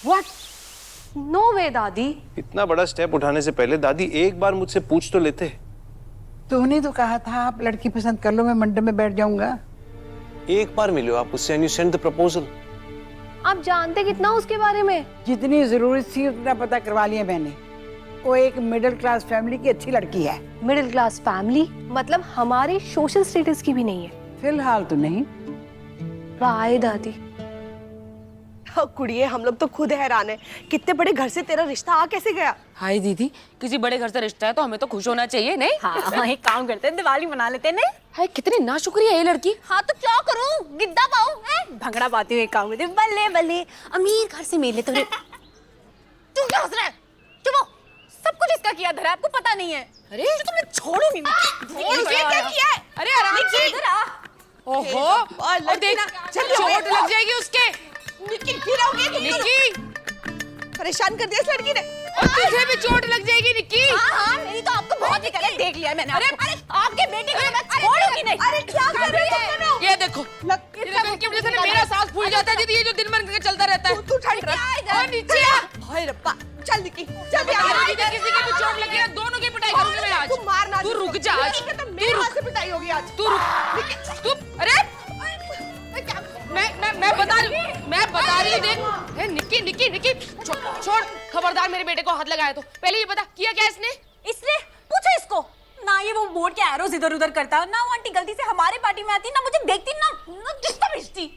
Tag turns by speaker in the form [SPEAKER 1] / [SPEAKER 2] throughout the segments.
[SPEAKER 1] What? No वे दादी।
[SPEAKER 2] इतना बड़ा स्टेप उठाने से पहले दादी एक बार मुझसे पूछ तो लेते।
[SPEAKER 3] तूने तो कहा था आप लड़की पसंद कर लो, मैं मंडप में बैठ जाऊंगा।
[SPEAKER 2] एक बार मिलो आप उससे and you send the proposal.
[SPEAKER 1] आप जानते कितना उसके बारे में?
[SPEAKER 3] जितनी जरूरत थी उतना पता करवा लिया मैंने। वो एक मिडिल क्लास फैमिली की अच्छी लड़की है।
[SPEAKER 1] मिडिल क्लास फैमिली मतलब हमारे सोशल स्टेटस की भी नहीं है।
[SPEAKER 3] फिलहाल तो नहीं।
[SPEAKER 1] वाह दादी।
[SPEAKER 4] कुड़िए, हम लोग तो खुद हैरान है, कितने बड़े घर से तेरा रिश्ता आ कैसे गया?
[SPEAKER 5] हाय दीदी, किसी बड़े घर से रिश्ता है तो हमें तो खुश होना चाहिए, नहीं?
[SPEAKER 6] हाँ, एक काम करते हैं, दिवाली मना लेते हैं, नहीं?
[SPEAKER 5] हाय कितनी नाशुक्रिया है ये लड़की।
[SPEAKER 6] हाँ तो क्या करूं, गिद्दा पाऊं? भंगड़ा पाती हूँ, एक काम करते हैं, बल्ले बल्ले अमीर घर से मिल ले। तू क्या हंस रहा है? चुप हो, सब कुछ इसका किया धरा, आपको पता नहीं है।
[SPEAKER 5] अरे
[SPEAKER 6] तो तुम्हें छोड़ूंगी मैं।
[SPEAKER 4] ये क्या किया है?
[SPEAKER 5] अरे आराम से।
[SPEAKER 6] इधर आ।
[SPEAKER 5] ओहो, और देख चोट लग जाएगी उसके।
[SPEAKER 4] निक्की गिराओगे तुम?
[SPEAKER 5] निक्की
[SPEAKER 4] परेशान कर दिया इस लड़की ने।
[SPEAKER 5] और तुझे भी चोट लग जाएगी निक्की।
[SPEAKER 6] हाँ, मेरी तो आपको बहुत ही कलर देख लिया मैंने। अरे आपके बेटे को मैं छोड़ूंगी नहीं।
[SPEAKER 4] अरे क्या कर रही है तुम दोनों?
[SPEAKER 5] ये देखो, इनकी वजह से मेरा सांस फूल जाता है दीदी, ये जो दिन भर का चलता रहता है।
[SPEAKER 4] तू ठंड क्या?
[SPEAKER 5] नीचे आ।
[SPEAKER 4] हाय रब्बा, चल निक्की, चल भी
[SPEAKER 5] दीदी किसी की भी चोट लगी है, दोनों की पिटाई करूंगी मैं आज।
[SPEAKER 4] तू मारना।
[SPEAKER 5] तू रुक जा आज।
[SPEAKER 4] तो मेरे हाथ से पिटाई होगी आज।
[SPEAKER 5] तू रुक। तू अरे मैं बता रही हूँ देख। निक्की निक्की निक्की छोड़, खबरदार मेरे बेटे को हाथ लगाया तो। पहले ये बता किया क्या इसने?
[SPEAKER 6] इसने पूछो इसको ना, ये वो बोर्ड के एरोज इधर उधर करता ना, वो आंटी गलती से हमारे पार्टी में आती ना, मुझे देखती ना किस्ता भेजती।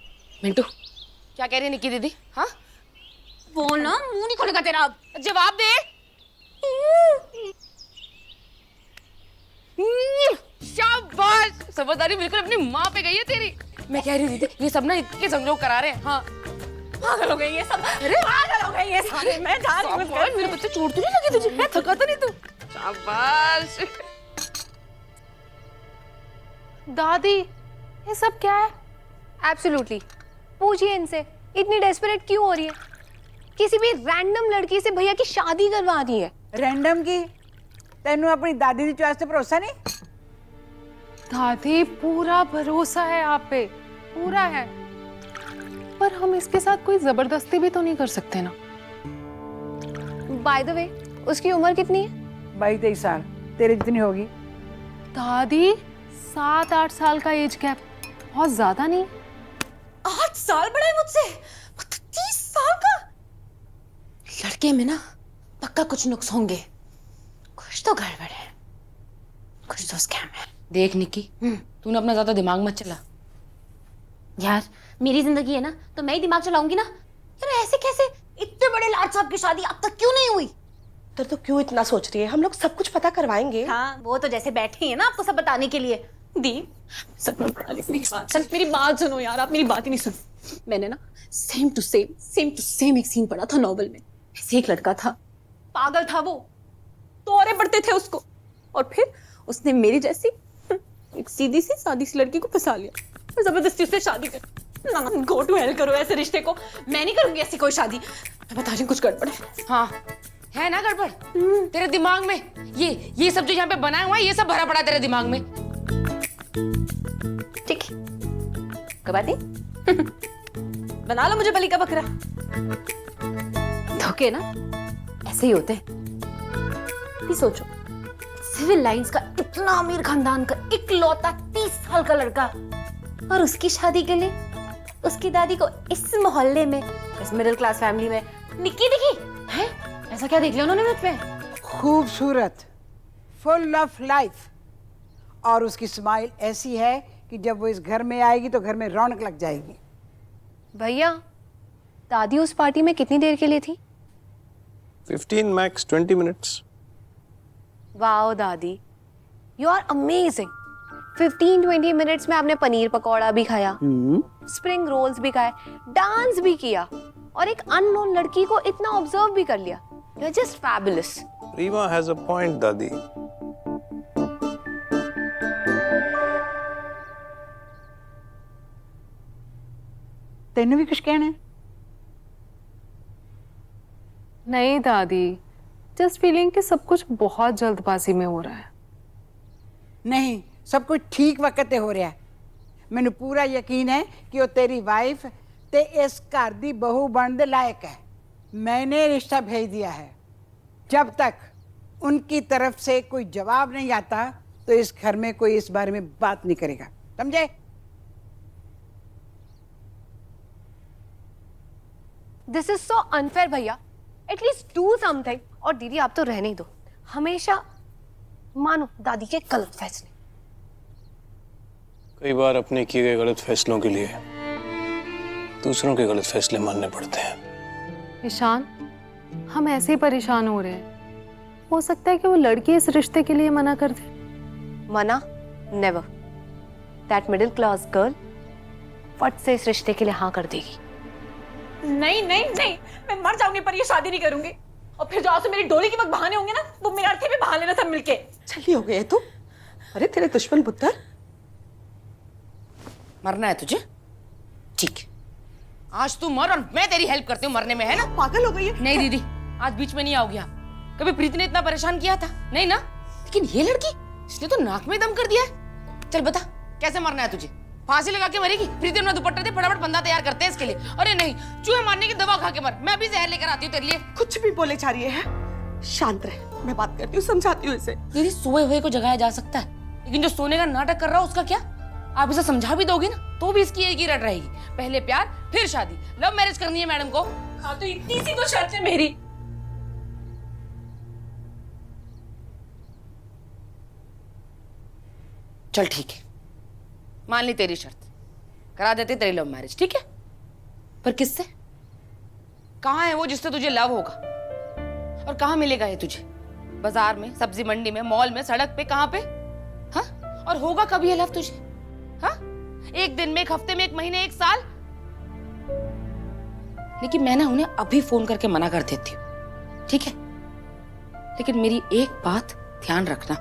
[SPEAKER 5] मिंटू क्या कह रही है निक्की दीदी? हाँ
[SPEAKER 6] बोल ना, मुंह नहीं खोलेगा तेरा अब।
[SPEAKER 5] जवाब दे। शाबाश, समझदारी बिल्कुल अपनी माँ पे गई है तेरी। मैं कह रही दीदी ये सब ना इनके संजोग करा रहे हैं। हाँ
[SPEAKER 6] पागल हो गई ये सब। अरे पागल हो गई ये सारे। मैं जा रही हूँ।
[SPEAKER 5] मेरे बच्चे चोट तो नहीं लगी तुझे? है थका तो नहीं तू? शाबाश।
[SPEAKER 1] दादी ये सब क्या है? एब्सोल्युटली। पूछिए इनसे इतनी डेस्परेट क्यों हो रही है? किसी भी रैंडम लड़की से भैया की शादी करवानी है।
[SPEAKER 3] रैंडम की? तेनू अपनी दादी की चॉइस से भरोसा नहीं?
[SPEAKER 1] दादी पूरा भरोसा है आप पे, पूरा है, पर हम इसके साथ कोई जबरदस्ती भी तो नहीं कर सकते ना। बाय द वे उसकी उम्र कितनी है?
[SPEAKER 3] 22-23 साल। तेरे जितनी होगी।
[SPEAKER 1] दादी 7-8 साल का एज गैप बहुत ज्यादा नहीं?
[SPEAKER 6] 8 साल बड़ा है मुझसे, 30 साल का।
[SPEAKER 5] लड़के में ना पक्का कुछ नुक्स होंगे, कुछ तो गड़बड़ है, कुछ तो स्कैम है। देख निक्की, तूने अपना ज्यादा दिमाग मत चला।
[SPEAKER 6] यार मेरी जिंदगी है ना, तो मैं ही दिमाग चलाऊंगी ना। यार ऐसे कैसे? इतने बड़े लाट साहब की शादी अब तक क्यों नहीं हुई?
[SPEAKER 4] तो क्यों इतना सोच रही है? हम लोग सब कुछ पता करवाएंगे।
[SPEAKER 6] हाँ, वो तो जैसे बैठे हैं ना आपको सब बताने के लिए। दी मेरी बात सुनो यार, आप मेरी बात ही नहीं सुन। मैंने ना सेम टू सेम एक सीन पढ़ा था नॉवेल में। ऐसे एक लड़का था, पागल था वो, तोरे पड़ते थे उसको, और फिर उसने मेरी जैसी एक सीधी सी सादी सी लड़की को फंसा लिया और जबरदस्ती उससे शादी कर। ना गो टू हेल करो ऐसे रिश्ते को। मैं नहीं करूंगी ऐसी कोई शादी। मैं बता रही हूँ कुछ गड़बड़ है।
[SPEAKER 5] हाँ है ना गड़बड़ तेरे दिमाग में? ये सब जो यहाँ पे बनाया हुआ है ये सब भरा पड़ा तेरे दिमाग में।
[SPEAKER 6] ठीक है, कब आती? बना लो मुझे बलि का बकरा। धोखे ना ऐसे ही होते हैं। सोचो, सिविल लाइंस का इतना अमीर खानदान का इकलौता 30 साल का लड़का, और उसकी शादी के लिए उसकी दादी को इस मोहल्ले में, इस मिडिल क्लास फैमिली में निक्की दिखी है। ऐसा क्या देख लिया उन्होंने मुझ पे?
[SPEAKER 3] खूबसूरत, फुल ऑफ लाइफ, और उसकी स्माइल ऐसी है कि जब वो इस घर में आएगी तो घर में रौनक लग जाएगी।
[SPEAKER 1] भैया दादी उस पार्टी में कितनी देर के लिए थी?
[SPEAKER 2] 15 मैक्स 20 मिनट्स।
[SPEAKER 1] वाओ दादी, यू आर अमेजिंग। 15-20 मिनट्स में आपने पनीर पकौड़ा भी खाया, स्प्रिंग रोल्स भी खाए, डांस भी किया, और एक अननोन लड़की को इतना ऑब्जर्व भी कर लिया। You are just fabulous.
[SPEAKER 2] Riva has a point दादी।
[SPEAKER 3] तेनू भी कुछ कहना है?
[SPEAKER 1] नहीं दादी, जस्ट फीलिंग कि सब कुछ बहुत जल्दबाजी में हो रहा है।
[SPEAKER 3] नहीं, सब कुछ ठीक वक्त ते हो रहा है। मैनू पूरा यकीन है कि वो तेरी वाइफ ते इस घर दी बहू बनने दे लायक है। मैंने रिश्ता भेज दिया है। जब तक उनकी तरफ से कोई जवाब नहीं आता तो इस घर में कोई इस बारे में बात नहीं करेगा, समझे?
[SPEAKER 1] दिस इज सो अनफेयर भैया, एटलीस्ट डू समथिंग। और दीदी आप तो रहने ही दो, हमेशा मानो दादी के गलत फैसले।
[SPEAKER 2] कई बार अपने किए गए गलत फैसलों के लिए दूसरों के गलत फैसले मानने पड़ते हैं।
[SPEAKER 7] ईशान, हम ऐसे ही परेशान हो रहे हैं। हो सकता है कि वो लड़की इस रिश्ते के लिए मना कर दे।
[SPEAKER 1] मना? Never. That middle class girl फट से इस रिश्ते के लिए हाँ कर देगी।
[SPEAKER 6] नहीं नहीं नहीं, मैं मर जाऊंगी पर ये शादी नहीं करूंगी। और फिर जो से मेरी डोली के वक्त बहाने होंगे ना, वो मेरे अर्थी भी बहा लेना सब मिलके।
[SPEAKER 4] चली हो गई तू? अरे तेरे दुश्मन पुत्र।
[SPEAKER 5] मरना है तुझे? ठीक, आज तू मर और मैं तेरी हेल्प करती हूँ मरने में, है ना?
[SPEAKER 4] पागल हो गई है?
[SPEAKER 5] नहीं दीदी, आज बीच में नहीं आओगी आप। कभी प्रीति ने इतना परेशान किया था? नहीं ना? लेकिन ये लड़की, इसने तो नाक में दम कर दिया है। चल बता, कैसे मरना है तुझे? फांसी लगा के मरेगी? प्रीति अपना दुपट्टा दे, फटाफट बंदा तैयार करते हैं इसके लिए। अरे नहीं, चूहे मारने की दवा खा के मर। मैं अभी जहर लेकर आती हूँ तेरे लिए।
[SPEAKER 4] कुछ भी बोले जा रही है। शांत रहे, मैं बात करती हूँ, समझाती हूँ इसे।
[SPEAKER 5] दीदी, सोए हुए को जगाया जा सकता है, लेकिन जो सोने का नाटक कर रहा है उसका क्या? आप इसे समझा भी दोगे ना तो भी इसकी एक ही रट रहेगी, पहले प्यार फिर शादी। लव मैरिज करनी है मैडम को।
[SPEAKER 6] हाँ तो इतनी सी तो शर्त है मेरी।
[SPEAKER 5] चल ठीक है, मान ली तेरी शर्त, करा देते तेरी लव मैरिज, ठीक है? पर किससे? कहाँ है वो जिससे तुझे लव होगा? और कहाँ मिलेगा ये तुझे? बाजार में, सब्जी मंडी में, मॉल में, सड़क पे, कहाँ पे? हाँ? और होगा कभी ये लव तुझे? हाँ? एक दिन में, एक हफ्ते में, एक महीने, एक साल? लेकिन मैं ना उन्हें अभी फोन करके मना कर देती हूँ, ठीक है? लेकिन मेरी एक बात ध्यान रखना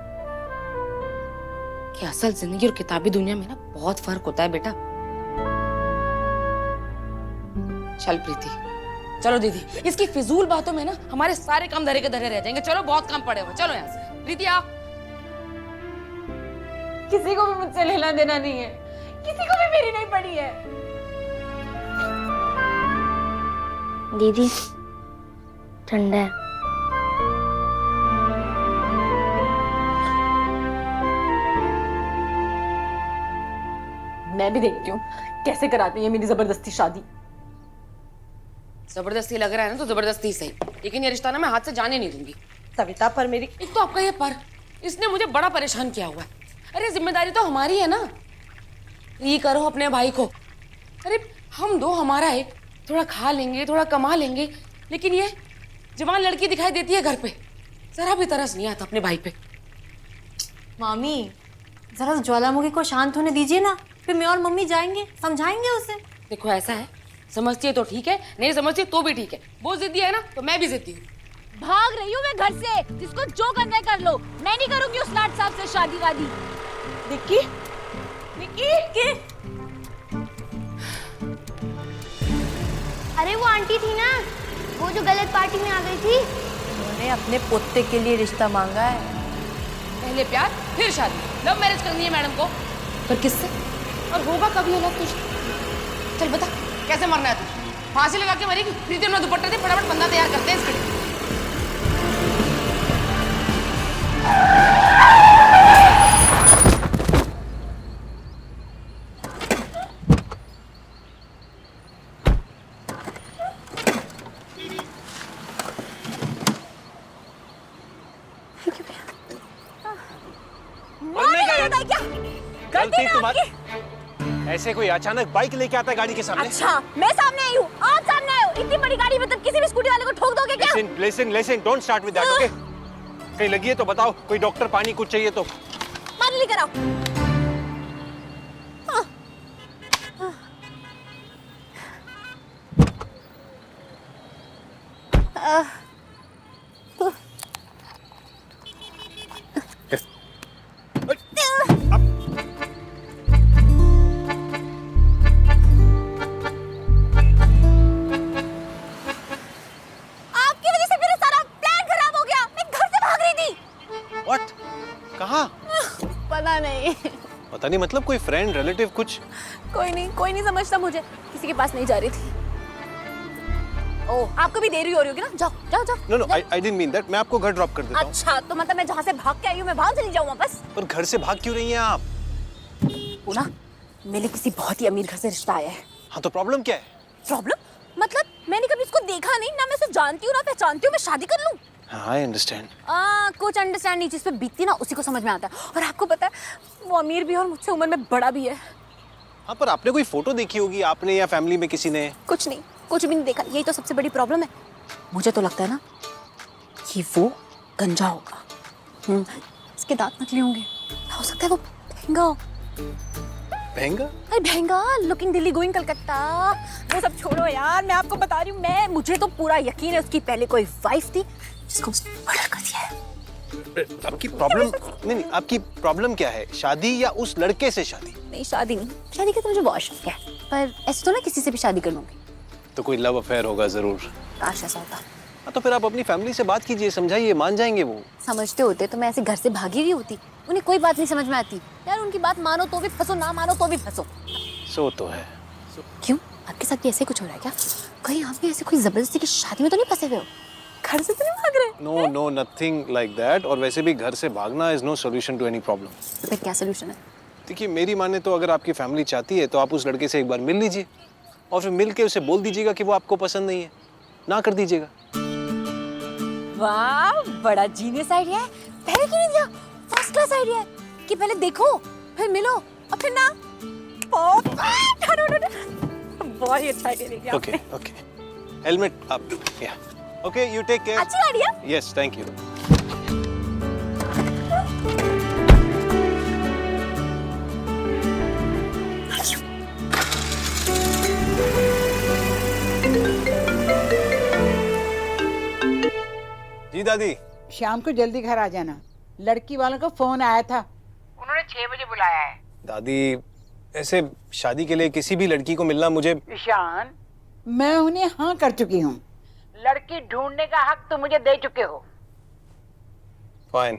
[SPEAKER 5] कि असल जिंदगी और किताबी दुनिया में ना बहुत फर्क होता है बेटा। चल प्रीति, चलो दीदी, इसकी फिजूल बातों में ना हमारे सारे काम धरे के धरे रह जाएंगे। चलो, बहुत काम पड़े हुए, चलो यहाँ से। प्रीति आ।
[SPEAKER 6] किसी को भी मुझसे लेना देना नहीं है, किसी को भी मेरी नहीं पड़ी है।
[SPEAKER 8] दीदी ठंडा है।
[SPEAKER 6] मैं भी देखती हूँ कैसे कराती है मेरी जबरदस्ती शादी।
[SPEAKER 5] जबरदस्ती लग रहा है ना तो जबरदस्ती सही, लेकिन ये रिश्ता ना मैं हाथ से जाने नहीं दूंगी।
[SPEAKER 4] सविता, पर मेरी
[SPEAKER 5] एक तो आपका ये पर, इसने मुझे बड़ा परेशान किया हुआ है। अरे जिम्मेदारी तो हमारी है ना, ये करो अपने भाई को। अरे हम दो, हमारा एक, थोड़ा खा लेंगे, थोड़ा कमा लेंगे, लेकिन ये जवान लड़की दिखाई देती है घर पे, जरा भी तरस नहीं आता अपने भाई पे।
[SPEAKER 8] मामी जरा ज्वालामुखी को शांत होने दीजिए ना, फिर मैं और मम्मी जाएंगे, समझाएंगे उसे।
[SPEAKER 5] देखो ऐसा है, समझती है तो ठीक है, नहीं समझती तो भी ठीक है। वो जिद्दी है ना तो मैं भी जिद्दी हूँ।
[SPEAKER 9] भाग रही हूँ मैं घर से, जिसको जो करना है कर लो। मैं नहीं करूंगी उस लाट साहब से शादी वादी।
[SPEAKER 4] निक्की, निक्की,
[SPEAKER 8] अरे वो आंटी थी ना, वो जो गलत पार्टी में आ गई थी।
[SPEAKER 9] उन्होंने अपने पोते के लिए रिश्ता मांगा है।
[SPEAKER 5] पहले प्यार फिर शादी, लव मैरिज करनी है मैडम को। पर किससे? और होगा कभी अलग तुझे? चल बता, कैसे मरना है तुझे? फांसी लगा के मरेगी? प्रीति अपना दुपट्टा दे, फटाफट बंदा तैयार करते हैं इसके लिए।
[SPEAKER 2] गलती तुम्हारी। ऐसे कोई अचानक बाइक लेके आता है गाड़ी के सामने?
[SPEAKER 9] अच्छा, मैं सामने आई हूँ, आप सामने आए हो। इतनी बड़ी गाड़ी में किसी भी स्कूटी वाले को ठोक दोगे क्या?
[SPEAKER 2] Listen, don't start with that, okay? कहीं लगी है तो बताओ, कोई डॉक्टर, पानी कुछ चाहिए तो।
[SPEAKER 9] पानी लेकर आओ।
[SPEAKER 6] पता नहीं।
[SPEAKER 2] पता नहीं मतलब कोई फ्रेंड, रिलेटिव कुछ?
[SPEAKER 6] कोई नहीं समझता मुझे, किसी के पास नहीं जा रही थी।
[SPEAKER 9] ओह, आपको भी देरी हो रही होगी ना? जाओ जाओ जाओ।
[SPEAKER 2] No no, I didn't mean that. मैं आपको घर ड्रॉप कर देता हूँ।
[SPEAKER 9] अच्छा, तो मतलब मैं जहाँ से भाग के आई हूँ मैं वहां चली जाऊँ वापस?
[SPEAKER 2] पर घर से भाग क्यों रही हैं आप?
[SPEAKER 9] वो ना, मेरे किसी बहुत ही अमीर घर से रिश्ता आया है।
[SPEAKER 2] हाँ तो प्रॉब्लम क्या है?
[SPEAKER 9] प्रॉब्लम? मतलब मैंने कभी इसको देखा नहीं, ना मैं इसे जानती हूँ ना पहचानती हूँ, मैं शादी कर लूँ?
[SPEAKER 2] हाँ, आई अंडरस्टैंड।
[SPEAKER 9] कुछ अंडरस्टैंड नहीं, जिस पे बीतती ना उसी को समझ में आता है। और आपको पता है वो अमीर भी है और मुझसे उम्र में बड़ा भी है।
[SPEAKER 2] हाँ, पर आपने कोई फोटो देखी होगी आपने या फैमिली में किसी ने?
[SPEAKER 9] कुछ नहीं, कुछ भी नहीं देखा। यही तो सबसे बड़ी प्रॉब्लम है। मुझे तो लगता है ना कि वो गंजा होगा। इसके दांत नकली होंगे, हो सकता है वो महंगा हो।
[SPEAKER 2] महंगा?
[SPEAKER 9] अरे महंगा, लुकिंग दिल्ली गोइंग कलकत्ता। वो सब छोड़ो यार, मैं आपको बता रही हूँ, मुझे तो पूरा यकीन है उसकी पहले कोई वाइफ थी जिसको उसने मर्डर कर दिया है।
[SPEAKER 2] आपकी प्रॉब्लम नहीं, आपकी प्रॉब्लम क्या है? शादी या उस लड़के से शादी?
[SPEAKER 9] नहीं, शादी नहीं। शादी का तो मुझे बहुत शौक है, पर ऐसे तो ना किसी से भी शादी कर लूंगी।
[SPEAKER 2] तो कोई लव अफेयर होगा जरूर।
[SPEAKER 9] काश ऐसा होता।
[SPEAKER 2] हाँ, तो फिर आप अपनी फैमिली से बात कीजिए, समझाइए, मान जाएंगे वो।
[SPEAKER 9] समझते होते तो मैं ऐसे घर से भागी हुई होती। उन्हें कोई बात नहीं समझ में आती यार। उनकी बात मानो तो भी फंसो, ना मानो तो भी फंसो।
[SPEAKER 2] सो तो है।
[SPEAKER 9] क्यों, आपके साथ भी ऐसे कुछ हो रहा है क्या? कहीं आप भी ऐसे कोई जबरदस्ती की शादी में तो नहीं फंसे हुए हो? घर से तो नहीं भाग रहे?
[SPEAKER 2] No no, nothing like that. और वैसे भी घर से भागना is no solution to any problem.
[SPEAKER 9] फिर क्या सोल्यूशन है?
[SPEAKER 2] देखिए, मेरी माने तो अगर आपकी फैमिली चाहती है तो आप उस लड़के से एक बार मिल लीजिए और फिर मिल के उसे बोल दीजिएगा कि वो आपको पसंद नहीं है, ना कर दीजिएगा।
[SPEAKER 9] वाह, बड़ा जीनियस आइडिया है। पहले क्यों नहीं दिया? फर्स्ट क्लास आइडिया है कि पहले देखो, फिर मिलो और फिर ना। बहुत ही अच्छा आइडिया दिया।
[SPEAKER 2] ओके ओके, हेलमेट आप। या ओके, यू टेक केयर।
[SPEAKER 9] अच्छी आइडिया।
[SPEAKER 2] Yes, thank you. जी दादी।
[SPEAKER 3] शाम को जल्दी घर आ जाना। लड़की वालों का फोन आया था, उन्होंने 6 बजे बुलाया है।
[SPEAKER 2] दादी, ऐसे शादी के लिए किसी भी लड़की को मिलना मुझे।
[SPEAKER 3] ईशान, मैं उन्हें हाँ कर चुकी हूँ। लड़की ढूंढने का हक तो मुझे दे चुके हो।
[SPEAKER 2] फाइन।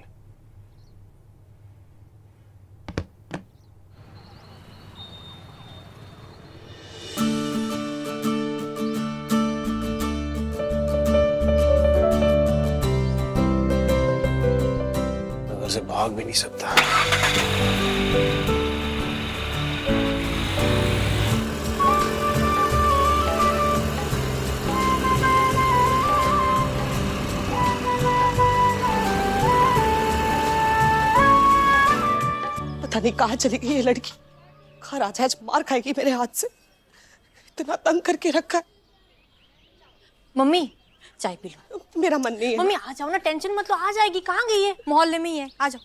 [SPEAKER 2] घर से भाग भी नहीं सकता।
[SPEAKER 4] पता नहीं कहाँ चली गई ये लड़की। घर आ जाए मार खाएगी मेरे हाथ से। इतना तंग करके रखा है।
[SPEAKER 8] मम्मी चाय पी लो।
[SPEAKER 4] मेरा मन नहीं है।
[SPEAKER 8] मम्मी आ जाओ ना, टेंशन मत लो, आ जाएगी। कहाँ गई है? मोहल्ले में ही है, आ जाओ।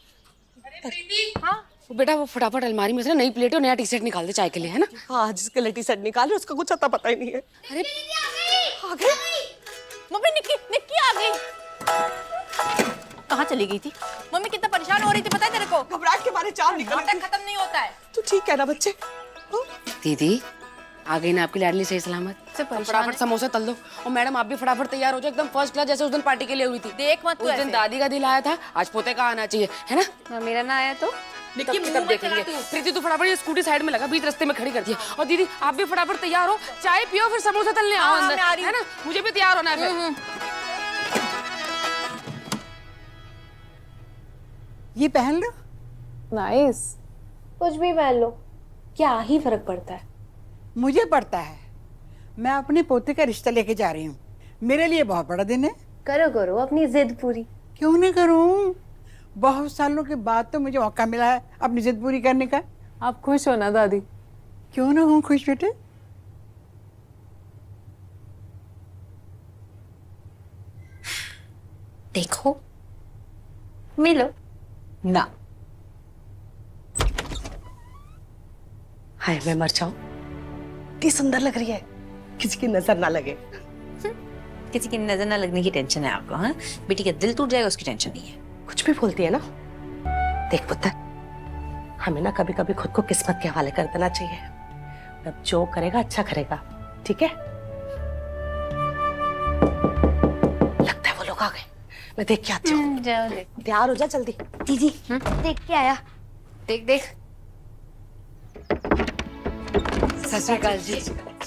[SPEAKER 5] हाँ वो बेटा, वो फटाफट अलमारी में से ना नई प्लेट और नया टी शर्ट निकाल दे चाय के लिए, है ना?
[SPEAKER 4] हाँ, जिसके लिए टी शर्ट निकाले उसका कुछ अता पता ही नहीं है।
[SPEAKER 5] अरे
[SPEAKER 4] आ गए।
[SPEAKER 8] मम्मी निक्की निक्की आ गई। कहाँ चली गई थी? मम्मी कितना परेशान हो रही थी पता है तेरे को?
[SPEAKER 4] घबराहट के मारे चार निकल
[SPEAKER 8] नाटक खत्म नहीं होता है।
[SPEAKER 4] तू ठीक है ना बच्चे? हाँ?
[SPEAKER 5] दीदी, आ गई ना आपकी लाडली सही सलामत। फटाफट समोसा तल दो। और मैडम आप भी फटाफट तैयार हो जाओ, एकदम फर्स्ट क्लास, जैसे उस दिन पार्टी के लिए हुई थी।
[SPEAKER 8] देख मत
[SPEAKER 5] उस दिन दादी का दिल आया था, आज पोते का आना चाहिए, है ना?
[SPEAKER 1] मेरा ना आया तो
[SPEAKER 5] तब देखेंगे। प्रीति तू फटाफट ये स्कूटी साइड में लगा, बीच रास्ते में खड़ी कर दिया। और दीदी आप भी फटाफट तैयार हो, चाय पियो फिर समोसा तलने आओ अंदर, है ना? मुझे भी तैयार होना है फिर।
[SPEAKER 3] ये पहन लो।
[SPEAKER 1] नाइस। कुछ भी पहन लो, क्या ही फर्क पड़ता है।
[SPEAKER 3] मुझे पड़ता है। मैं अपने पोते का रिश्ता लेके जा रही हूँ। मेरे लिए बहुत बड़ा दिन है।
[SPEAKER 1] करो करो अपनी जिद पूरी।
[SPEAKER 3] क्यों नहीं करूँ? बहुत सालों के बाद तो मुझे मौका मिला है अपनी जिद पूरी करने का।
[SPEAKER 7] आप खुश हो ना दादी?
[SPEAKER 3] क्यों ना हूँ खुश बेटे।
[SPEAKER 8] देखो मिलो
[SPEAKER 3] ना,
[SPEAKER 4] हाय मैं मर जाऊं। इतनी सुंदर लग रही है, किसी की नजर ना लगे।
[SPEAKER 8] किसी की नजर ना लगने की टेंशन है आपको? हाँ, बेटी का दिल टूट जाएगा उसकी टेंशन नहीं है।
[SPEAKER 4] कुछ भी बोलती है ना। देख पुत्र, हमें ना कभी कभी खुद को किस्मत के हवाले कर देना चाहिए। अब जो करेगा अच्छा करेगा, ठीक है? लगता है वो लोग आ गए, मैं देख के आती हूँ।
[SPEAKER 8] जाओ देख।
[SPEAKER 4] तैयार हो जा जल्दी।
[SPEAKER 8] दीदी देख के आया।
[SPEAKER 1] देख देख।
[SPEAKER 5] सत श्री अकाल जी।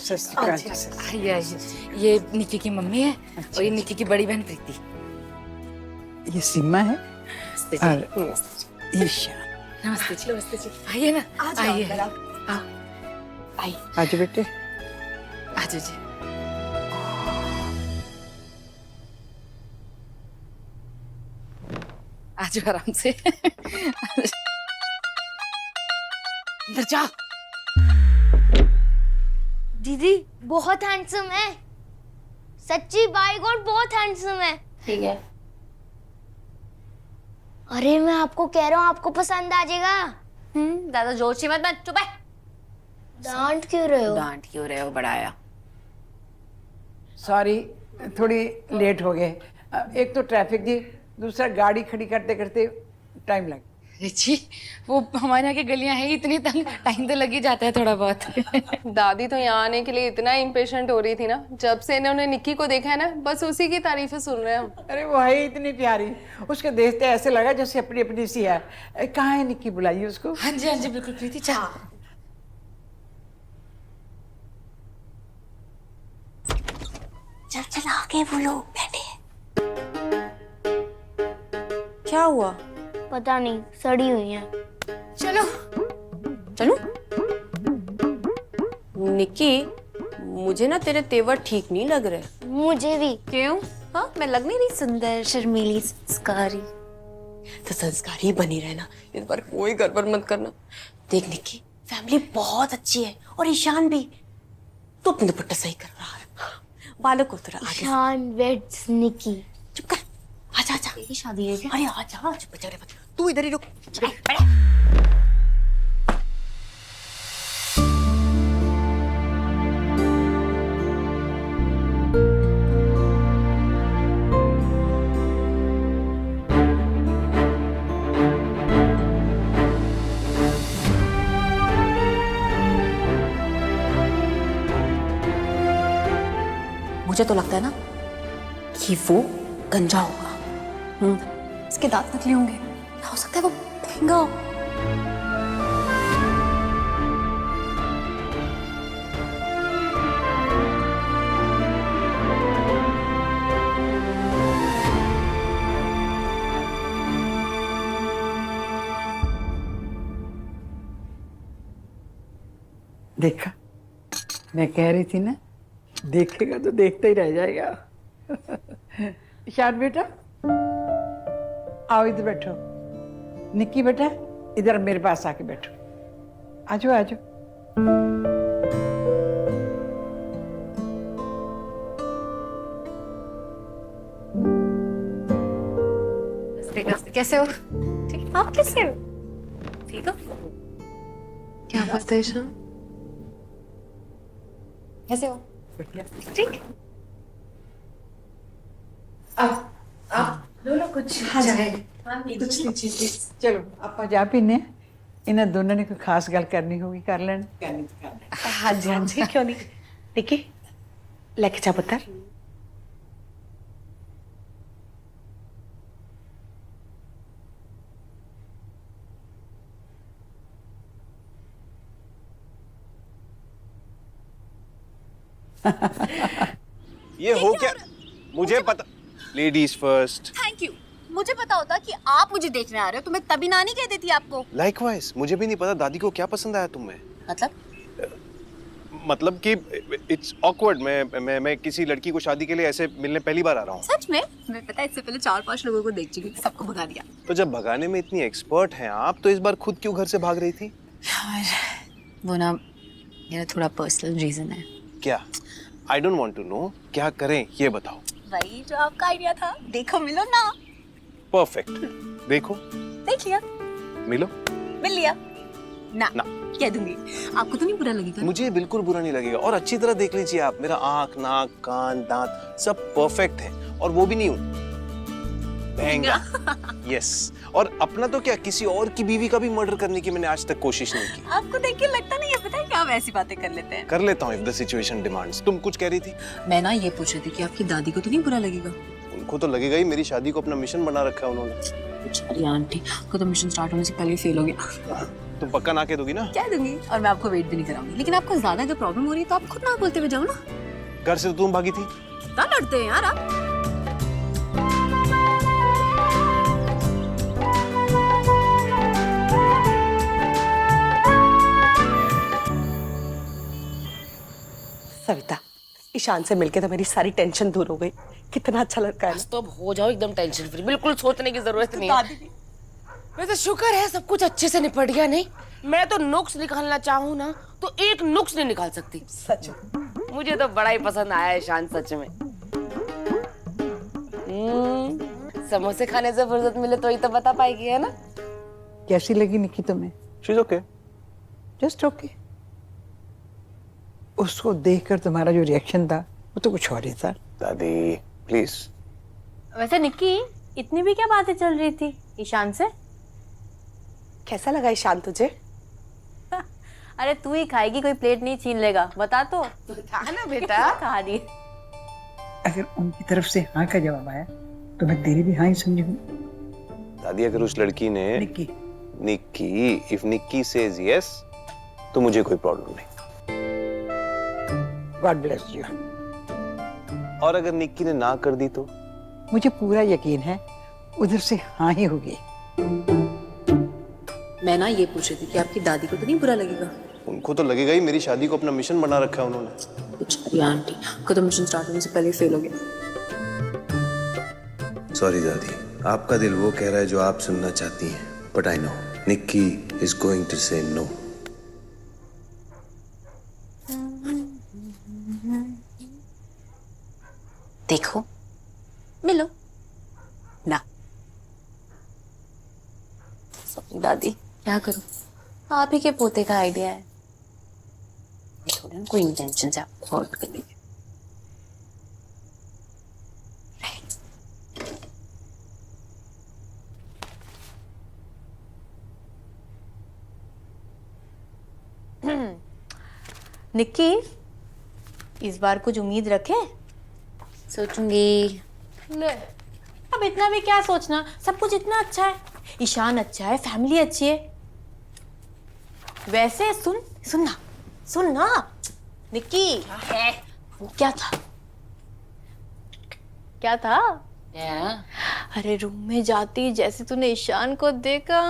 [SPEAKER 3] सत श्री अकाल जी, सत श्री
[SPEAKER 5] आइए आइए, ये निक्की की मम्मी है और ये निक्की की बड़ी बहन प्रीति।
[SPEAKER 3] अकाल। ये सीमा है और ये शान।
[SPEAKER 5] नमस्ते जी, नमस्ते जी। आइए ना, आइए आइए,
[SPEAKER 3] आज बेटे
[SPEAKER 5] आजो जी। आजो आराम से। अंदर जा।
[SPEAKER 10] दीदी बहुत हैंडसम है, सच्ची बाय गॉड बहुत हैंडसम है।
[SPEAKER 8] ठीक है।
[SPEAKER 10] अरे मैं आपको कह रहा हूँ आपको पसंद आ जाएगा।
[SPEAKER 8] ज्यादा जोर से मत चुप है।
[SPEAKER 10] डांट क्यों रहे हो?
[SPEAKER 5] डांट क्यों रहे हो, बढ़ाया।
[SPEAKER 3] सॉरी, थोड़ी लेट हो गए। एक तो ट्रैफिक थी, दूसरा गाड़ी खड़ी करते करते टाइम लग।
[SPEAKER 5] रिची, वो हमारे यहाँ की गलियां हैं इतनी तंग, टाइम तो लग ही जाता है थोड़ा बहुत।
[SPEAKER 7] दादी तो यहाँ आने के लिए इतना इम्पेशेंट हो रही थी ना, जब से इन्होंने निक्की को देखा है ना, बस उसी की तारीफें सुन रहे हैं हम।
[SPEAKER 3] अरे वो है इतनी प्यारी, उसके देखते ऐसे लगा जैसे अपनी अपनी सी है। कहाँ है निक्की, बुलाइए उसको।
[SPEAKER 5] हाँ जी बिल्कुल प्रीति, चल।
[SPEAKER 10] चल चल आगे बोलो, बैठे।
[SPEAKER 8] क्या हुआ?
[SPEAKER 10] पता नहीं, सड़ी हुई है।
[SPEAKER 8] चलो चलो। निक्की, मुझे ना तेरे तेवर ठीक नहीं लग रहे।
[SPEAKER 10] मुझे भी।
[SPEAKER 8] क्यों?
[SPEAKER 10] हाँ, मैं लग नहीं रही सुंदर, शर्मीली, संस्कारी?
[SPEAKER 8] तो संस्कारी बनी रहना, इस बार कोई गड़बड़ मत करना। देख निक्की, फैमिली बहुत अच्छी है और ईशान भी। तो अपना दुपट्टा सही कर रहा है, बालों को थोड़ा आगे।
[SPEAKER 10] ईशान वेड्स निक्की।
[SPEAKER 8] चुप कर, आजा आजा।
[SPEAKER 10] ये शादी है क्या?
[SPEAKER 8] अरे आजा, चुप कर, तू इधर ही रुक।
[SPEAKER 9] मुझे तो लगता है ना कि वो गंजा होगा। इसके दांत नकली होंगे, हो सकता है वो महंगा हो।
[SPEAKER 3] देखा, मैं कह रही थी ना, देखेगा तो देखता ही रह जाएगा। ईशान बेटा, आओ इधर बैठो। निक्की बेटा, इधर मेरे पास आके बैठो। आजो आजो।
[SPEAKER 7] कैसे हो?
[SPEAKER 8] ठीक, आप कैसे हो? ठीक हो?
[SPEAKER 7] क्या बात है ईशान?
[SPEAKER 8] कैसे हो? ठीक। आप दोनों कुछ कुछ लीजिए।
[SPEAKER 3] चलो आप जा पीने। इन्हें दोनों ने कोई खास गल करनी होगी, कर लेन। करनी तो कर लेन।
[SPEAKER 4] हाँ जी, क्यों नहीं। देखिए, लेके जा पुत्र।
[SPEAKER 2] ये हो क्या? मुझे पता, लेडीज फर्स्ट।
[SPEAKER 9] Thank you. मुझे पता होता कि आप मुझे देखने आ रहे हो तो मैं तभी ना नहीं कह देती आपको।
[SPEAKER 2] लाइकवाइज, मुझे भी नहीं पता दादी को क्या पसंद आया तुम में। मतलब कि इट्स ऑकवर्ड। मैं किसी लड़की को शादी के लिए ऐसे मिलने पहली बार आ रहा हूँ।
[SPEAKER 9] सच में? मैं पता है इससे पहले 4-5 लोगों को देख चुकी थी, सबको भगा दिया।
[SPEAKER 2] तो जब भगाने में इतनी एक्सपर्ट हैं आप, तो इस बार खुद क्यों घर से भाग रही थी?
[SPEAKER 9] वो ना, मेरा थोड़ा पर्सनल रीजन है।
[SPEAKER 2] क्या? I don't want to know. क्या करें ये बताओ।
[SPEAKER 9] वही जो आपका आइडिया था, देखो मिलो ना।
[SPEAKER 2] परफेक्ट। देखो,
[SPEAKER 9] देख लिया,
[SPEAKER 2] मिलो।
[SPEAKER 9] मिल लिया ना,
[SPEAKER 2] ना।
[SPEAKER 9] कह दूंगी। आपको तो नहीं बुरा लगेगा?
[SPEAKER 2] मुझे बिल्कुल बुरा नहीं लगेगा। और अच्छी तरह देख लीजिए आप, मेरा आंख, नाक, कान, दांत सब परफेक्ट है। और वो भी नहीं हूँ महंगा। यस। और अपना तो क्या, किसी और की बीवी का भी मर्डर करने की मैंने आज तक कोशिश नहीं की।
[SPEAKER 9] आपको देख के लगता नहीं है, पता है क्या आप ऐसी बातें कर लेते हैं।
[SPEAKER 2] कर लेता हूँ इफ द सिचुएशन डिमांड्स। तुम कुछ कह रही थी?
[SPEAKER 9] मैं ना ये पूछ रही थी कि आपकी दादी को तो नहीं बुरा लगेगा?
[SPEAKER 2] उनको तो लगेगा ही, मेरी शादी को अपना मिशन बना रखा है उन्होंने।
[SPEAKER 9] बेचारी आंटी को तो मिशन स्टार्ट होने से पहले ही फेल हो गया।
[SPEAKER 2] तुम पक्का ना कह दोगी ना?
[SPEAKER 9] कह दूंगी, और मैं आपको वेट भी नहीं कराऊंगी। लेकिन आपको ज्यादा जो प्रॉब्लम हो रही है तो आप खुद ना बोलते हुए जाओ ना।
[SPEAKER 2] घर से तो तुम भागी थी।
[SPEAKER 9] कितना लड़ते हैं यार आप।
[SPEAKER 4] सविता, ईशान से मिलके तो मेरी सारी टेंशन दूर हो गई। कितना अच्छा लड़का है ना।
[SPEAKER 5] बस तो अब हो जाओ एकदम टेंशन फ्री, बिल्कुल सोचने की जरूरत नहीं है। वैसे शुक्र है सब कुछ अच्छे से निपट गया। नहीं मैं तो नुक्स निकालना चाहूँ ना तो एक नुक्स नहीं निकाल सकती।
[SPEAKER 4] सच
[SPEAKER 5] मुझे तो बड़ा ही पसंद आया ईशान, सच में। समोसे खाने से फुर्सत मिले तो ही तो बता पाएगी, है ना?
[SPEAKER 3] कैसी लगी निक्की तुम्हें?
[SPEAKER 2] She is okay.
[SPEAKER 3] Just okay. उसको देखकर तुम्हारा जो रिएक्शन था वो तो कुछ और ही था।
[SPEAKER 2] दादी प्लीज।
[SPEAKER 9] वैसे निक्की, इतनी भी क्या बातें चल रही थी ईशान से?
[SPEAKER 4] कैसा लगा ईशान तुझे?
[SPEAKER 9] अरे तू ही खाएगी, कोई प्लेट नहीं छीन लेगा। बता तो।
[SPEAKER 5] था ना बेटा।
[SPEAKER 9] खा दी।
[SPEAKER 3] अगर उनकी तरफ से हाँ का जवाब आया तो मैं तेरी भी हाँ ही समझूंगी।
[SPEAKER 2] दादी अगर उस लड़की ने
[SPEAKER 3] Nikki
[SPEAKER 2] Nikki if Nikki says yes तो मुझे कोई प्रॉब्लम नहीं।
[SPEAKER 3] God bless you.
[SPEAKER 2] और अगर निक्की ने ना कर दी तो?
[SPEAKER 3] मुझे पूरा यकीन है उधर से हाँ ही होगी।
[SPEAKER 9] मैं ना ये पूछ रही थी कि आपकी दादी को तो नहीं बुरा लगेगा?
[SPEAKER 2] उनको तो लगेगा ही, मेरी शादी को अपना मिशन बना रखा है उन्होंने।
[SPEAKER 9] बेचारी आंटी का तो मिशन स्टार्ट होने से पहले फेल हो गया।
[SPEAKER 11] सॉरी दादी, आपका दिल वो कह रहा है जो आप सुनना चाहती हैं, but I know Nikki is going to say no.
[SPEAKER 9] देखो, मिलो ना। दादी क्या करूं? आप ही के पोते का आइडिया है। थोड़ा ना कोई इंटेंशन से आपको हर्ट करने की। निक्की, इस बार कुछ उम्मीद रखे? सोचूंगी। ले, अब इतना भी क्या सोचना, सब कुछ इतना अच्छा है। ईशान अच्छा है, फैमिली अच्छी है। वैसे सुन ना निक्की। क्या है वो? क्या था? अरे रूम में जाती जैसे तूने ईशान को देखा,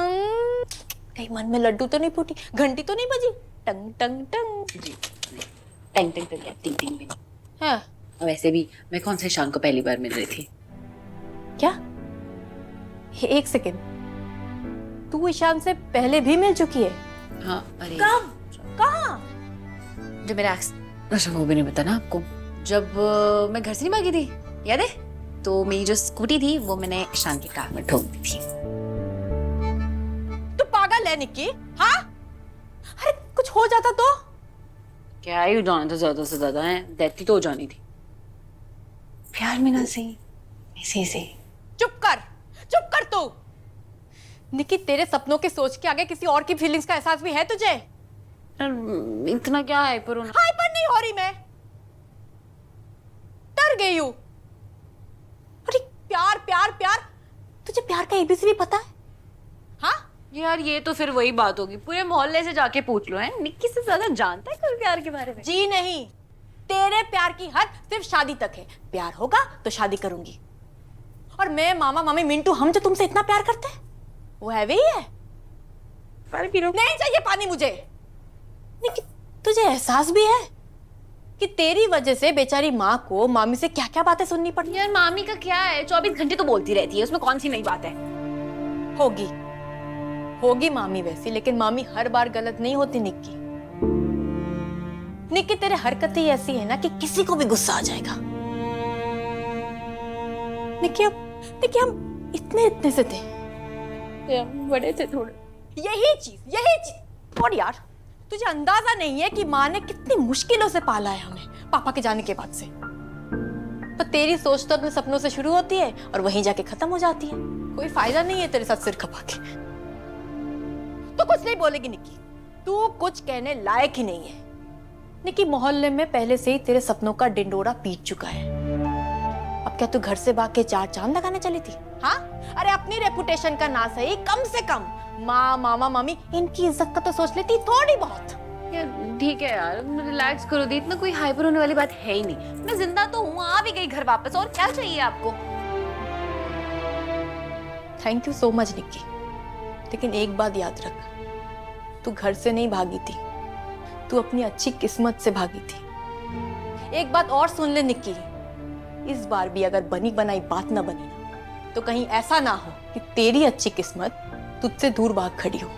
[SPEAKER 9] कहीं मन में लड्डू तो नहीं फूटी, घंटी तो नहीं बजी, टंग टंग टंग
[SPEAKER 6] टंग टंग टंग टिंग टिंग भी।
[SPEAKER 9] है?
[SPEAKER 6] वैसे भी मैं कौन से ईशान को पहली बार मिल रही थी?
[SPEAKER 9] क्या? एक सेकेंड, तू ईशान से पहले भी मिल चुकी है?
[SPEAKER 6] हाँ। अरे
[SPEAKER 9] कब? कहाँ?
[SPEAKER 6] जब मेरा अच्छा वो भी नहीं पता ना आपको, जब मैं घर से नहीं भागी थी, याद है? तो मेरी जो स्कूटी थी वो मैंने ईशान की कार में ठोक दी थी।
[SPEAKER 9] तू पागल है निक्की? हाँ? अरे कुछ हो जाता तो?
[SPEAKER 6] क्या ही जाना था, ज्यादा से ज्यादा है डेथ तो हो जानी थी। प्यार में ना सही, ऐसे से।
[SPEAKER 9] चुप कर तू। निक्की, तेरे सपनों के सोच के आगे किसी और की फीलिंग्स का एहसास भी है तुझे?
[SPEAKER 6] इतना क्या हाइपर होना?
[SPEAKER 9] हाइपर नहीं हो रही मैं, डर गई हूँ। अरे प्यार प्यार प्यार, तुझे प्यार का एबीसी भी पता है? हाँ
[SPEAKER 6] यार ये तो फिर वही बात होगी, पूरे मोहल्ले से जाके पूछ लो, है निक्की से ज्यादा जानता है कोई प्यार के बारे में?
[SPEAKER 9] जी नहीं, तेरे प्यार की हद सिर्फ शादी तक है। प्यार होगा तो शादी करूंगी। और मैं, मामा, मामी, मिंटू, हम जो तुमसे इतना प्यार करते हैं वो है वही है। पानी पी लो। नहीं चाहिए पानी मुझे। निक्की, तुझे एहसास भी है कि तेरी वजह से बेचारी माँ को मामी से क्या क्या बातें सुननी पड़ी?
[SPEAKER 6] यार मामी का क्या है, 24 घंटे तो बोलती रहती है, उसमें कौन सी नई बात है?
[SPEAKER 9] होगी मामी वैसी, लेकिन मामी हर बार गलत नहीं होती निक्की। निक्की, तेरे हरकतें ऐसी है ना कि किसी को भी गुस्सा आ जाएगा। निक्की, हम इतने से थे,
[SPEAKER 6] बड़े थे थोड़े।
[SPEAKER 9] यही चीज। और यार, तुझे अंदाजा नहीं है कि माँ ने कितनी मुश्किलों से पाला है हमें पापा के जाने के बाद से। तो तेरी सोच तो अपने सपनों से शुरू होती है और वहीं जाके खत्म हो जाती है। कोई फायदा नहीं है तेरे साथ सिर खपा के। तू कुछ नहीं बोलेगी निक्की, तू कुछ कहने लायक ही नहीं है। निक्की, मोहल्ले में पहले से ही तेरे सपनों का डिंडोरा पीट चुका है। अब क्या तू घर से भाग के 4 चांद लगाने चली थी? हाँ? अरे अपनी रेपुटेशन का ना सही, कम से कम माँ मामा मम्मी इनकी इज्जत का तो सोच लेती थोड़ी बहुत।
[SPEAKER 7] यार ठीक है यार, रिलैक्स करो दी, इतना कोई हाइपर होने वाली बात है ही नहीं। मैं जिंदा तो हूँ, आ भी गई घर वापस, और क्या चाहिए आपको?
[SPEAKER 9] Thank you so much Nikki, लेकिन एक बात याद रख, तू घर से नहीं भागी थी, तू अपनी अच्छी किस्मत से भागी थी। एक बात और सुन ले निक्की, इस बार भी अगर बनी बनाई बात ना बनी ना, तो कहीं ऐसा ना हो कि तेरी अच्छी किस्मत तुझसे दूर भाग खड़ी हो।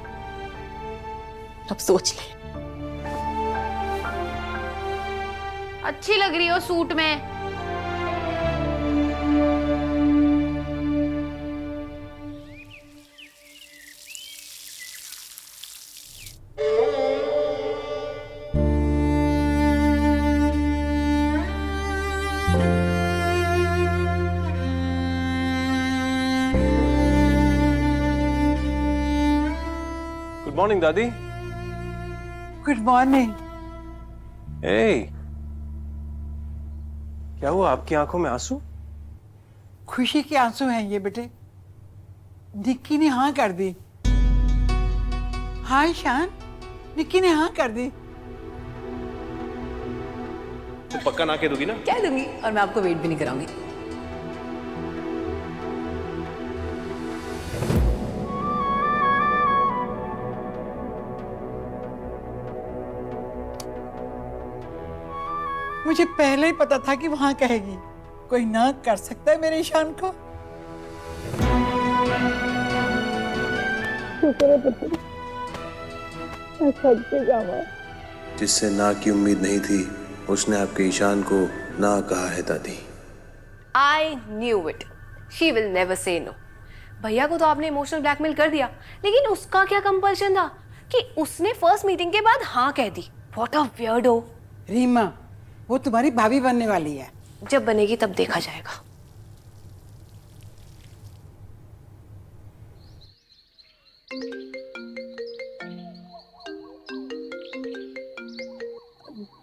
[SPEAKER 9] अब सोच ले।
[SPEAKER 7] अच्छी लग रही हो सूट में।
[SPEAKER 2] गुड मॉर्निंग दादी।
[SPEAKER 3] Good morning.
[SPEAKER 2] ए, क्या हुआ आपकी आंखों में आंसू?
[SPEAKER 3] खुशी के आंसू हैं ये बेटे। निक्की ने हाँ कर दी। हाँ ईशान, निक्की ने हाँ कर दी।
[SPEAKER 2] तो पक्का ना कह दोगी ना?
[SPEAKER 6] कह दूंगी, और मैं आपको वेट भी नहीं कराऊंगी।
[SPEAKER 3] मुझे पहले ही पता था कि वहां कहेगी। कोई ना कर सकता है मेरे ईशान को।
[SPEAKER 11] जिससे ना की उम्मीद नहीं थी, उसने आपके ईशान को ना कहा है दादी।
[SPEAKER 1] I knew it. She will never say no. भैया को तो आपने इमोशनल ब्लैकमेल कर दिया, लेकिन उसका क्या कंपल्शन था कि उसने फर्स्ट मीटिंग के बाद हाँ कह दी। What a weirdo.
[SPEAKER 3] रीमा, वो तुम्हारी भाभी बनने वाली है।
[SPEAKER 1] जब बनेगी तब देखा जाएगा।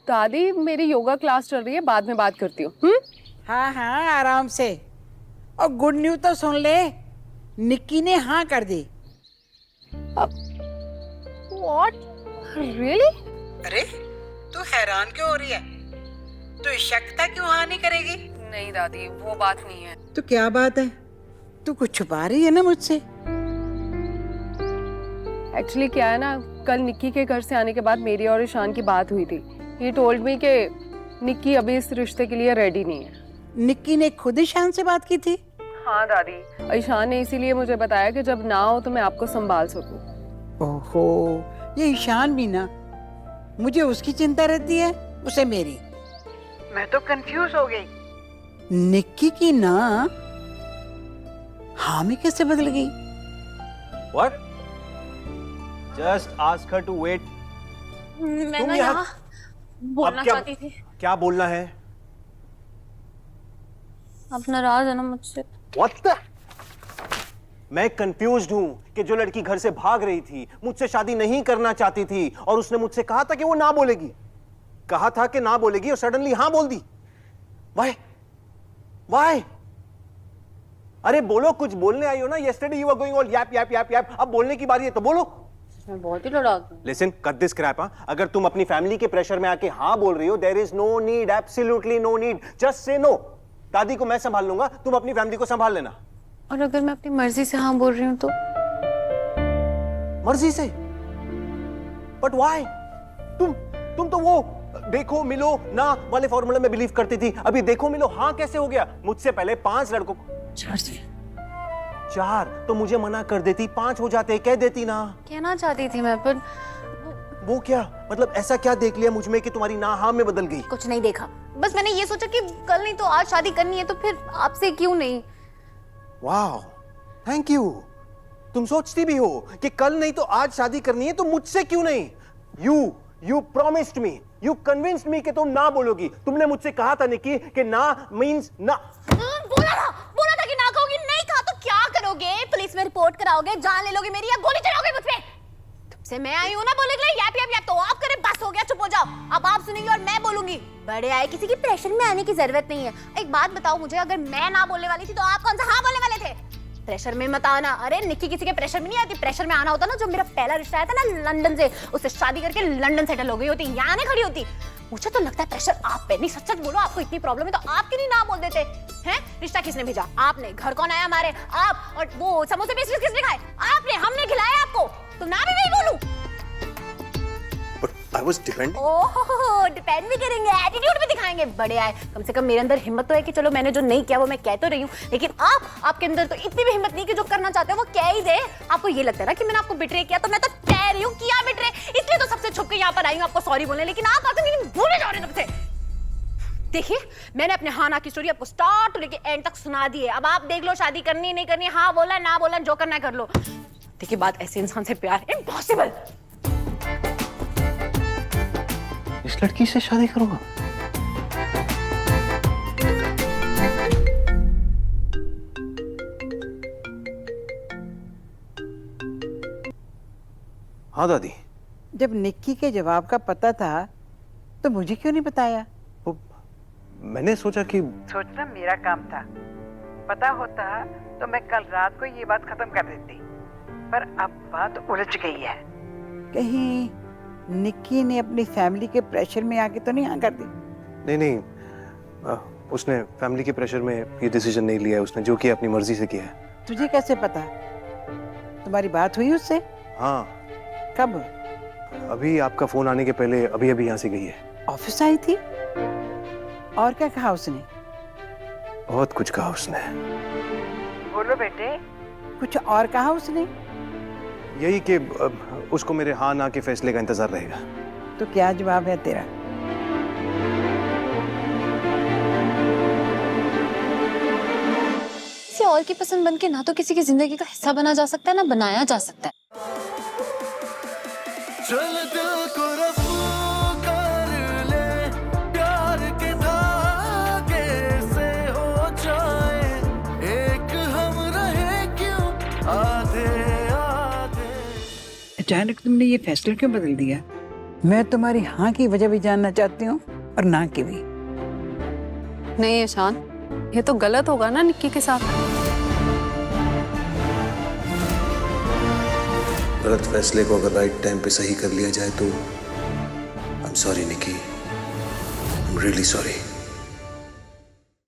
[SPEAKER 7] दादी मेरी योगा क्लास चल रही है, बाद में बात करती हूँ।
[SPEAKER 3] हाँ हाँ आराम से। और गुड न्यूज तो सुन ले, निक्की ने हाँ कर दी।
[SPEAKER 7] What? Really?
[SPEAKER 3] अरे तू हैरान क्यों हो रही है? तू शक था कि वो हाँ नहीं करेगी?
[SPEAKER 7] नहीं दादी, वो बात नहीं है।
[SPEAKER 3] तो क्या बात है? तू कुछ छुपा रही है ना मुझसे?
[SPEAKER 7] एक्चुअली क्या है ना, कल निक्की के घर से आने के बाद मेरी और ईशान की बात हुई थी। He told me कि निक्की अभी इस रिश्ते के लिए रेडी नहीं है।
[SPEAKER 3] निक्की ने खुद ईशान से बात की थी?
[SPEAKER 7] हाँ दादी, ईशान ने इसीलिए मुझे बताया कि जब ना हो तो मैं आपको संभाल सकूं।
[SPEAKER 3] ओहो, ये ईशान भी ना, मुझे उसकी चिंता रहती है, उसे मेरी। मैं तो कंफ्यूज हो गई। निक्की की ना हाँ में कैसे बदल गई?
[SPEAKER 2] What? Just ask her to wait.
[SPEAKER 6] मैं ना यहाँ बोलना चाहती थी।
[SPEAKER 2] क्या बोलना है?
[SPEAKER 6] आप नाराज है ना मुझसे?
[SPEAKER 2] What the? मैं कंफ्यूज्ड हूँ कि जो लड़की घर से भाग रही थी, मुझसे शादी नहीं करना चाहती थी, और उसने मुझसे कहा था कि वो ना बोलेगी, कहा था कि ना बोलेगी, और सडनली हाँ बोल दी। Why? Why? अरे बोलो, कुछ बोलने आई हो ना। Yesterday you were going all yap yap yap yap. अब बोलने की बारी है तो बोलो।
[SPEAKER 6] मैं बहुत ही लड़ाती हूँ।
[SPEAKER 2] Listen, cut this crap, हाँ? अगर तुम अपनी फैमिली के प्रेशर में आके हाँ बोल रही हो, there is no need, absolutely no need. Just say no. दादी को मैं संभाल लूंगा, तुम अपनी फैमिली को संभाल लेना।
[SPEAKER 7] और अगर मैं अपनी मर्जी से हाँ बोल रही हूँ तो?
[SPEAKER 2] मर्जी से? But why? तुम तो वो देखो मिलो ना वाले फॉर्मूला में बिलीव करती थी। अभी देखो मिलो हाँ कैसे हो गया? मुझसे पहले 5 लड़कों को 4 तो मुझे मना कर देती, 5 हो जाते, कह देती ना।
[SPEAKER 7] कहना चाहती थी मैं, पर
[SPEAKER 2] वो क्या मतलब, ऐसा क्या देख लिया मुझ में कि तुम्हारी ना हाँ में बदल गई?
[SPEAKER 6] कुछ नहीं देखा, बस मैंने ये सोचा कि कल नहीं तो आज शादी करनी है, तो फिर आपसे क्यों नहीं।
[SPEAKER 2] वाह, थैंक यू। तुम सोचती भी हो कि कल नहीं तो आज शादी करनी है, तो मुझसे क्यों नहीं? You promised me, you convinced मी कि तुम ना बोलोगी। तुमने मुझसे कहा था निक्की कि ना मींस ना।
[SPEAKER 6] बोला था कि ना कहोगी, नहीं कहा तो क्या करोगे? पुलिस में रिपोर्ट कराओगे, जान ले लोगे मेरी, या गोली चलाओगे मुझ पे? तुमसे मैं आई हूं ना बोलने के लिए, याप याप याप तो आप करे, बस हो गया, चुप हो जाओ। अब आप सुनेंगे और मैं बोलूंगी। बड़े आए, किसी की प्रेशर में आने की जरूरत नहीं है। एक बात बताओ मुझे, अगर मैं ना बोलने वाली थी तो आप कौन सा हाँ बोलने वाले थे? प्रेशर में मत आना। अरे निक्की किसी के प्रेशर में नहीं आती, प्रेशर में आना होता ना, जो मेरा पहला रिश्ता आया था ना लंदन से, उससे शादी करके लंदन सेटल हो गई होती, यहाँ नहीं खड़ी होती। मुझे तो लगता है प्रेशर आप पे। नहीं सच सच बोलो, आपको इतनी प्रॉब्लम है तो आप क्यों नहीं ना बोल देते हैं? रिश्ता किसने भेजा? आपने। घर कौन आया हमारे? आप। और वो समोसे पेस्ट्री किसने खाए? आपने। हमने खिलाया आपको, तो ना भी नहीं बोलूं?
[SPEAKER 2] But I was depending.
[SPEAKER 6] Oh, depend भी करेंगे, एटीट्यूड भी दिखाएंगे, बड़े आए। कम से कम मेरे अंदर हिम्मत तो है कि चलो मैंने जो नहीं किया वो मैं कह तो रही हूँ, लेकिन आपके अंदर तो इतनी भी हिम्मत नहीं कि जो करना चाहते हो वो कह ही दे। आपको ये लगता है ना कि मैंने आपको बिट्रे किया, तो मैं तो कह रही हूँ किया बिट्रे, इसलिए तो सबसे छुप के यहाँ पर आई हूँ आपको सॉरी बोलने, लेकिन आप आते नहीं भूले जा रहे हैं तब से। देखिए मैंने अपने हाँ ना की स्टोरी आपको स्टार्ट टू लेके एंड तक सुना दी है। अब आप देख लो शादी करनी नहीं करनी, हाँ बोला ना बोला, जो करना है कर लो। देखिए बात ऐसे इंसान से प्यार इम्पॉसिबल।
[SPEAKER 2] इस लड़की से शादी करूंगा? हाँ दादी।
[SPEAKER 3] जब निक्की के जवाब का पता था तो मुझे क्यों नहीं बताया?
[SPEAKER 2] वो मैंने सोचा कि
[SPEAKER 3] सोचना मेरा काम था। पता होता तो मैं कल रात को ये बात खत्म कर देती, पर अब बात उलझ गई है। कहीं निक्की ने अपनी फैमिली के प्रेशर में आके तो नहीं हाँ कर दी?
[SPEAKER 2] नहीं, उसने फैमिली के प्रेशर में ये डिसीजन नहीं लिया है। उसने जो किया अपनी मर्जी से किया है।
[SPEAKER 3] तुझे कैसे पता? तुम्हारी बात हुई उससे?
[SPEAKER 2] हाँ।
[SPEAKER 3] कब?
[SPEAKER 2] अभी आपका फोन आने के पहले अभी अभी यहाँ से गई है।
[SPEAKER 3] ऑफिस आई थी? और क्या कहा उसने?
[SPEAKER 2] बहुत कुछ कहा उसने।
[SPEAKER 3] बोलो बेटे, कुछ और कहा उसने?
[SPEAKER 2] यही कि उसको मेरे हाँ ना के फैसले का इंतजार रहेगा।
[SPEAKER 3] तो क्या जवाब है तेरा?
[SPEAKER 6] किसी और की पसंद बनके ना तो किसी की जिंदगी का हिस्सा बना जा सकता है ना बनाया जा सकता है।
[SPEAKER 12] चल दिल को रफू कर ले, प्यार के धागे से हो जाए एक, हम रहे क्यों आधे आधे।
[SPEAKER 3] अचानक तुमने ये फैसला क्यों बदल दिया? मैं तुम्हारी हाँ की वजह भी जानना चाहती हूँ और ना की भी।
[SPEAKER 7] नहीं ईशान, ये तो गलत होगा ना निक्की के साथ।
[SPEAKER 11] गलत फैसले को अगर राइट टाइम पे सही कर लिया जाए तो I am sorry Nikki, I am really sorry.